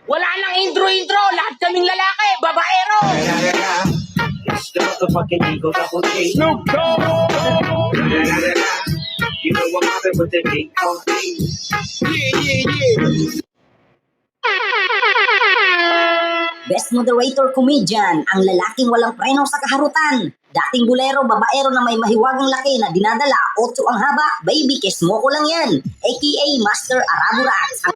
Wala nang intro-intro, lahat kaming lalaki, babaero! Snoop Dogg! You know I'm mobbing with the big company. Best moderator comedian, ang lalaking walang preno sa kaharutan. Dating bulero, babaero na may mahiwagang laki na dinadala, 8 ang haba, baby kiss mo ko lang yan. AKA Master Araburat.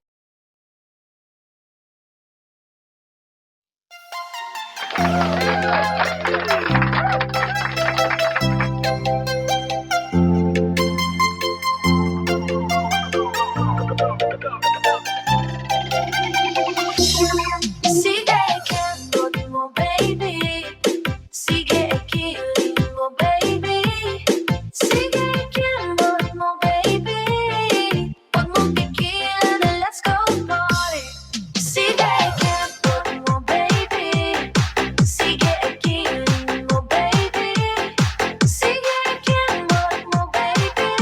Sige, kembot mo baby. Sige, kiling mo baby. Sige, kembot mo baby. Huwag mong pigilan na let's go party. Sige, kembot mo baby. Sige, kiling mo baby. Sige, kembot mo baby.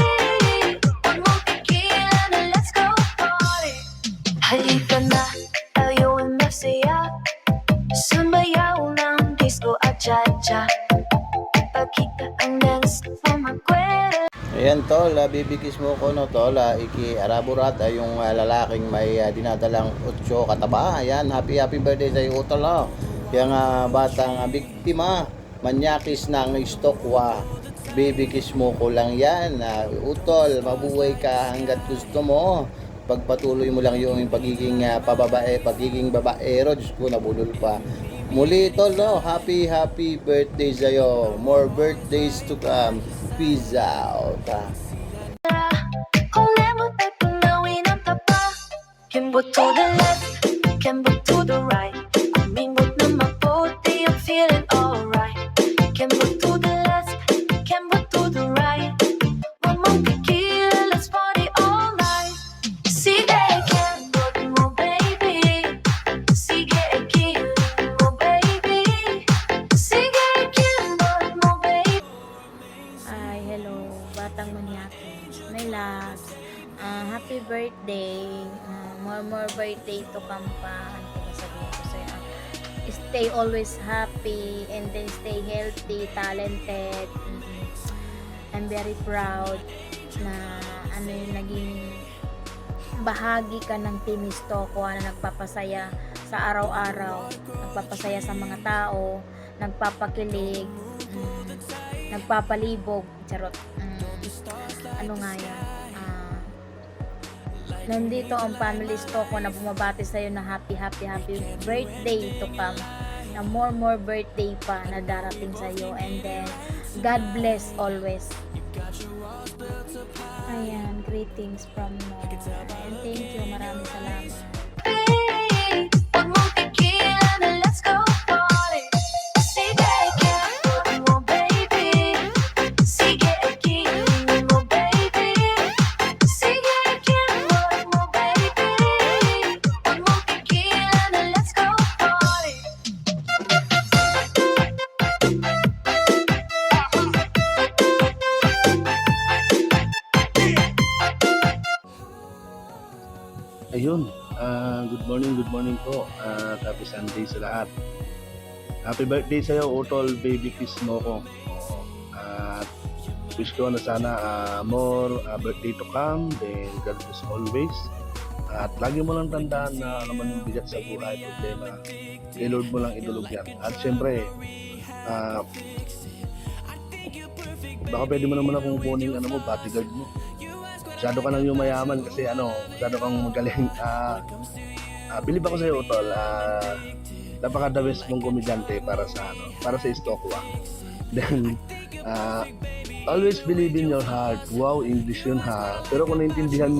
Huwag mong pigilan na let's go party. Halika na, tayo ay masaya. Sumayaw ng disco at cha-cha. Ipakita ang dance mo magkwera. Ayan tol, bibigis mo ko no tol, Iki Araburat, yung lalaking may dinadalang 8 kataba. Ayan, happy birthday sa iyo tol. Yung batang biktima, manyakis ng stokwa. Bibigis mo ko lang yan. Utol, mabuhay ka hanggat gusto mo. Pagpatuloy mo lang yung pagiging pagiging babaero. Diyos ko, nabulol pa. Muli tol, no? Happy birthday sa'yo. More birthdays to come. Peace out. Kung lemot ay punawin ang tapa. Kimbot to the left, kimbot to the right. Kumimbot na mabuti, I'm feeling alright. Kimbot to the left, kimbot to the right. Huwag mong pigilan, let's party all night. Sige, kimbot mo baby. Sige, kiling mo baby. Sige, kimbot mo baby. Ay, hello, batang manyaki. My loves, happy birthday. More birthday to come pa. Ano ko sabihin ko sa'yo? Stay always happy and then stay healthy, talented. I'm very proud na ano yung naging bahagi ka ng Team Istokwa na nagpapasaya sa araw-araw, nagpapasaya sa mga tao, nagpapakilig, nagpapalibog, charot. Ano nga yan? Nandito ang family Istokwa na bumabati sa'yo na happy birthday to come, na more birthday pa na darating sa'yo, and then God bless always. Ayan, greetings from Mom. And thank you, maraming salamat. Huwag mong pigilan na let's go party. Sige, kimbot mo baby. Sige, kiling mo baby. Sige, kimbot mo baby. Huwag mong pigilan na let's go party. Ayun, good morning po. Happy Sunday sa lahat. Happy birthday sa'yo, Utol, baby kiss mo ko. At wish ko na sana more birthday to come, then God bless always. At lagi mo lang tandaan na naman yung bigat sa buhay, problema, kay Lord mo lang idulog yan. At syempre, baka pwede mo naman akong kunin bodyguard mo. Masyado ka nang yumayaman kasi masyado kang magaling. Bilib ako sa'yo, Utol. Napaka the best mong komedyante para sa Istokwa. Then Always believe in your heart. Wow, English yun ha. Pero kung naintindihan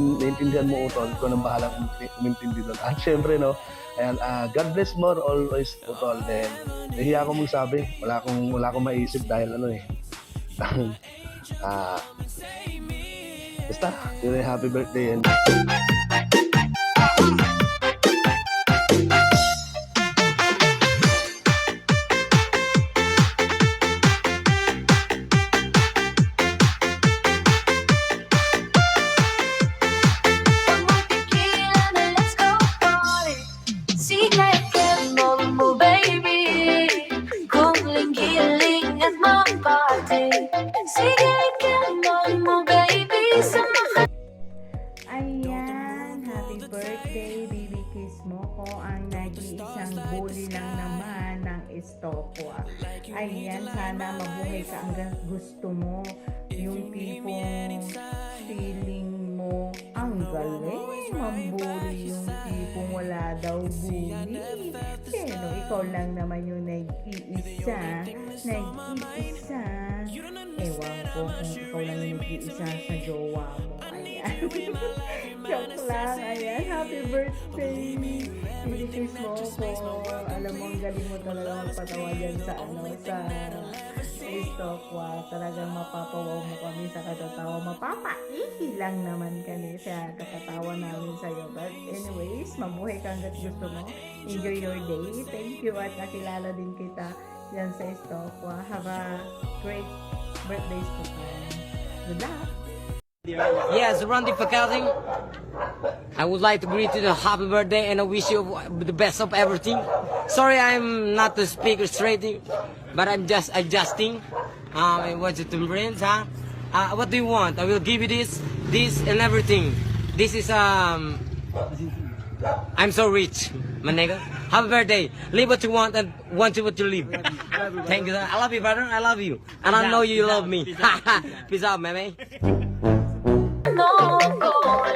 mo Utol, ikaw nang bahala umintindi doon. At syempre, no, ayan, God bless more always, Utol. Then, nahiya ko mong sabi. Wala akong maisip dahil ano eh. Basta, yun ay happy birthday. And Tequila, then let's go party. Secret candle mo, baby. Guling-giling at mag-party. Secret candle mo, baby. Samahan. Ayan, happy birthday, baby kiss mo ko. Ang nag-iisang bully lang naman ng Estokwa. Ayan, sana mabuhay ka hanggang gusto mo. Yung tipong feeling mo, ang galing, mambuli yung tipong wala daw bully. Pero ikaw lang naman yung nag-iisa. Ewan ko kung ikaw lang yung nag-iisa sa jowa mo. Ayan. Joke lang. Ayan. Happy birthday. Pinikiss mo ko. Alam mo, ang galing mo talaga magpatawa dyan sa Estokwa. Talagang mapapawaw mo kami sa katatawa. Mapapaihi lang naman kami sa kakatawa namin sa'yo. But anyways, mabuhay ka hanggat gusto mo. Enjoy your day. Thank you at nakilala din kita dyan sa Estokwa. Have a great birthdays to come. Good luck! Yes, Randy Fakazing. I would like to greet you a happy birthday and I wish you the best of everything. Sorry, I'm not the speaker straight, but I'm just adjusting. What's it to friends, huh? What do you want? I will give you this, and everything. This is I'm so rich, my nigga. Happy birthday. Live what you want and want to what you live. Thank you. I love you, brother. I love you, and I know you love me. Peace out, man. No, go,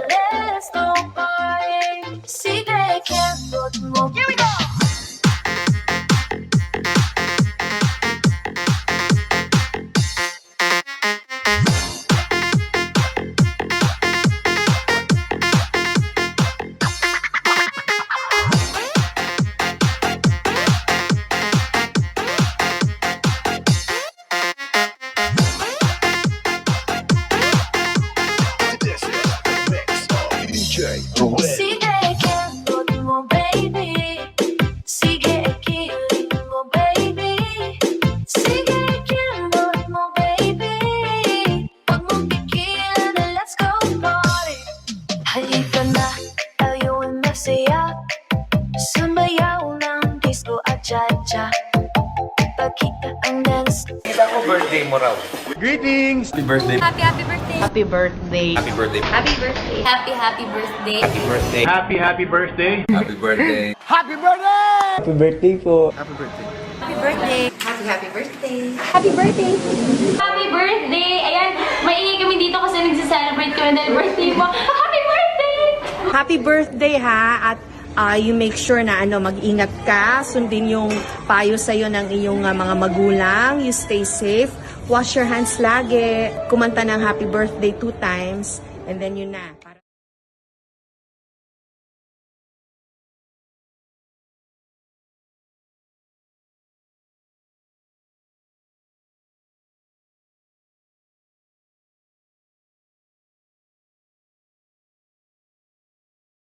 let's go party. Secret candle mo. Here we go. Sige, candle mo, baby. Sige, kilig mo, baby. Sige, candle mo, baby. Huwag mong pigilan na let's go party. Halika na, tayo'y masaya. Sumayaw ng disco at cha-cha. Ipakita ang dance. Happy birthday. Happy birthday. Happy birthday. Happy birthday. Happy birthday. Happy birthday. Happy birthday. Happy birthday. Happy birthday. Happy birthday. Happy birthday po. Happy birthday. Happy birthday. Happy birthday. Ayan, maingay kami dito kasi nagse-celebrate kami dahil birthday mo. Happy birthday! Happy birthday ha, at you make sure na mag-ingat ka, sundin yung payo sa'yo ng iyong mga magulang, you stay safe, wash your hands lagi, kumanta ng happy birthday 2 times, and then yun na.